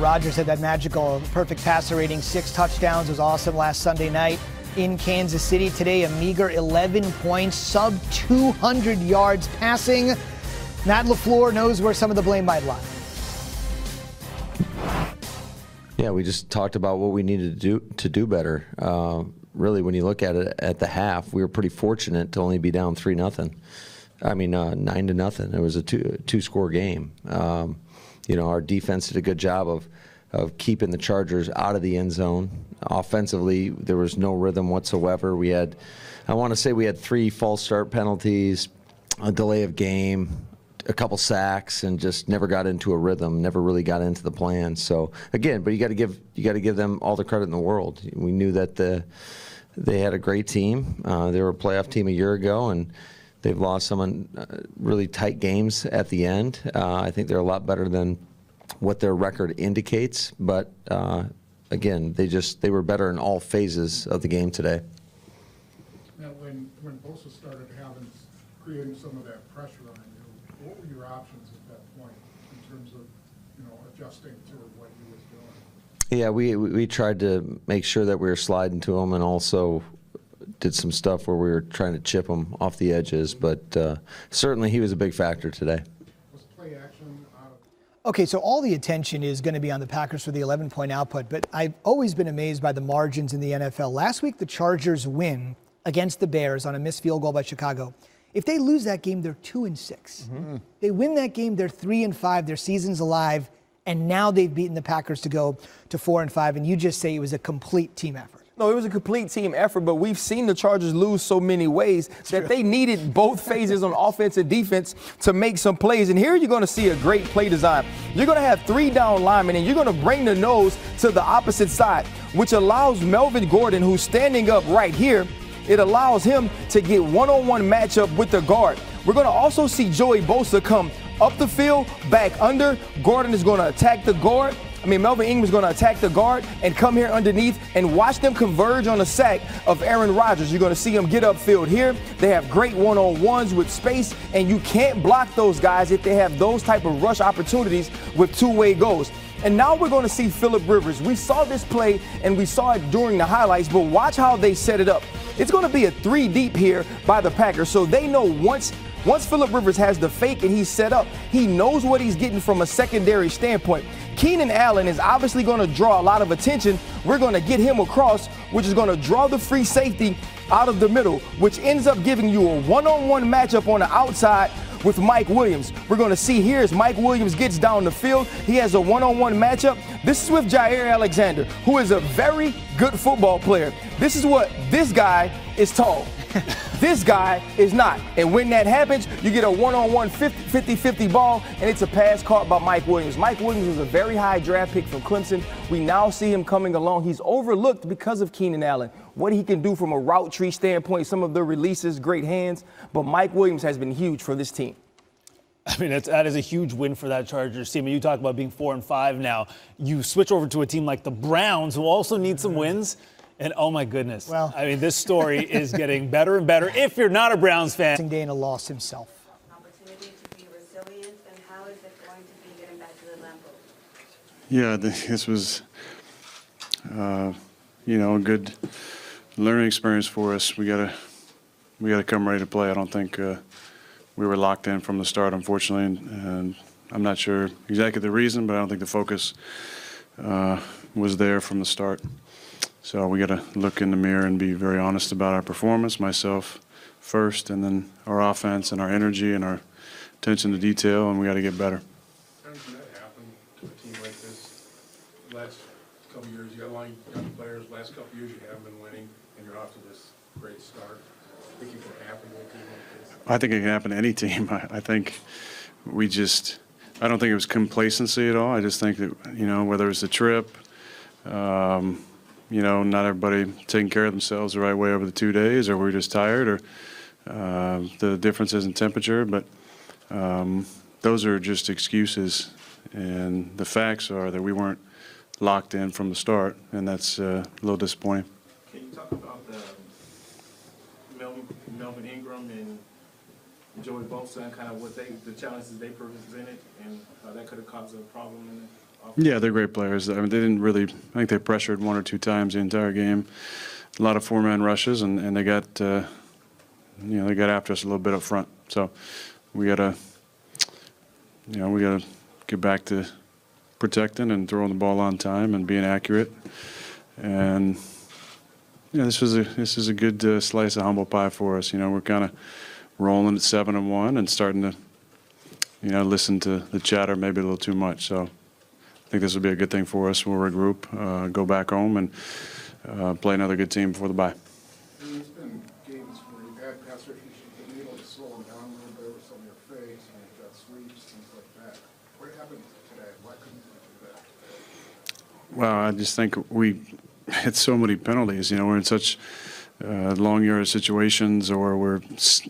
Rodgers had that magical, perfect passer rating, 6 touchdowns. It was awesome last Sunday night in Kansas City. Today, a meager 11 points, sub 200 yards passing. Matt LaFleur knows where some of the blame might lie. Yeah, we just talked about what we needed to do better. Really, when you look at it at the half, we were pretty fortunate to only be down 3-0. I mean, 9-0. It was a two-score game. Our defense did a good job of keeping the Chargers out of the end zone. Offensively, there was no rhythm whatsoever. I want to say we had 3 false start penalties, a delay of game, a couple sacks, and just never got into a rhythm, never really got into the plan. So again, but you got to give them all the credit in the world. We knew that they had a great team. They were a playoff team a year ago, and they've lost some really tight games at the end. I think they're a lot better than what their record indicates. But again, they were better in all phases of the game today. Now, when Bosa started creating some of that pressure on you, what were your options at that point in terms of adjusting to what he was doing? Yeah, we tried to make sure that we were sliding to him, and also did some stuff where we were trying to chip him off the edges. But certainly he was a big factor today. Was play action out of... Okay, so all the attention is going to be on the Packers for the 11-point output, but I've always been amazed by the margins in the NFL. Last week, the Chargers win against the Bears on a missed field goal by Chicago. If they lose that game, they're 2-6. Mm-hmm. They win that game, they're 3-5. Their season's alive, and now they've beaten the Packers to go to 4-5. And you just say it was a complete team effort. No, it was a complete team effort, but we've seen the Chargers lose so many ways that they needed both phases on offense and defense to make some plays. And here you're going to see a great play design. You're going to have 3 down linemen, and you're going to bring the nose to the opposite side, which allows Melvin Gordon, who's standing up right here, it allows him to get one-on-one matchup with the guard. We're going to also see Joey Bosa come up the field, back under. Gordon is going to attack the guard. Melvin Ingram's going to attack the guard and come here underneath and watch them converge on the sack of Aaron Rodgers. You're going to see them get upfield here. They have great one-on-ones with space, and you can't block those guys if they have those type of rush opportunities with two-way goals. And now we're going to see Phillip Rivers. We saw this play, and we saw it during the highlights, but watch how they set it up. It's going to be a 3 deep here by the Packers, so they know once Phillip Rivers has the fake and he's set up, he knows what he's getting from a secondary standpoint. Keenan Allen is obviously going to draw a lot of attention. We're going to get him across, which is going to draw the free safety out of the middle, which ends up giving you a one-on-one matchup on the outside with Mike Williams. We're going to see here as Mike Williams gets down the field, he has a one-on-one matchup. This is with Jair Alexander, who is a very good football player. This is what this guy is tall. This guy is not. And when that happens, you get a one-on-one 50-50 ball, and it's a pass caught by Mike Williams. Mike Williams was a very high draft pick from Clemson. We now see him coming along. He's overlooked because of Keenan Allen. What he can do from a route tree standpoint, some of the releases, great hands. But Mike Williams has been huge for this team. That is a huge win for that Chargers team. You talk about being 4-5 now. You switch over to a team like the Browns, who also need some wins. And oh my goodness, this story is getting better and better if you're not a Browns fan. Dana lost himself. Opportunity to be resilient, and how is it going to be getting back to the Lambeau? Yeah, this was, a good learning experience for us. We gotta come ready to play. I don't think we were locked in from the start, unfortunately, and I'm not sure exactly the reason, but I don't think the focus was there from the start. So we got to look in the mirror and be very honest about our performance, myself first, and then our offense and our energy and our attention to detail, and we got to get better. Can that happen to a team like this? Last couple of years, you got a lot of young players. Last couple of years, you haven't been winning, and you're off to this great start. I think it can happen to a team like this. I think it can happen to any team. I think I don't think it was complacency at all. I just think that, whether it's a trip, not everybody taking care of themselves the right way over the 2 days, or we're just tired, or the differences in temperature. But those are just excuses, and the facts are that we weren't locked in from the start, and that's a little disappointing. Can you talk about Melvin Ingram and Joey Bosa and kind of the challenges they presented, and how that could have caused a problem in Yeah, they're great players. I mean, they didn't really. I think they pressured 1 or 2 times the entire game. A lot of 4-man rushes, and they got they got after us a little bit up front. So we gotta get back to protecting and throwing the ball on time and being accurate. And this is a good slice of humble pie for us. We're kind of rolling at 7-1 and starting to listen to the chatter maybe a little too much. So I think this will be a good thing for us. We'll regroup, go back home, and play another good team before the bye. There's been games where you've had pass rushers, you've been able to slow them down a little bit with some of your fakes, and you've got sweeps, things like that. What happened today? Why couldn't you do that? Well, I just think we had so many penalties. We're in such long yardage situations, or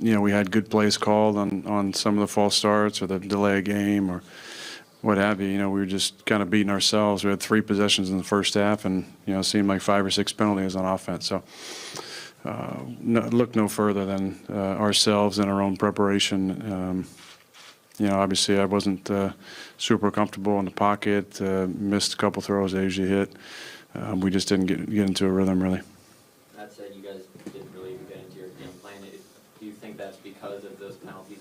we had good plays called on some of the false starts or the delay of game or what have you. We were just kind of beating ourselves. We had 3 possessions in the first half, and it seemed like 5 or 6 penalties on offense. So look no further than ourselves and our own preparation. Obviously I wasn't super comfortable in the pocket. Missed a couple throws they usually hit. We just didn't get into a rhythm really. That said, you guys didn't really get into your game plan. Do you think that's because of those penalties?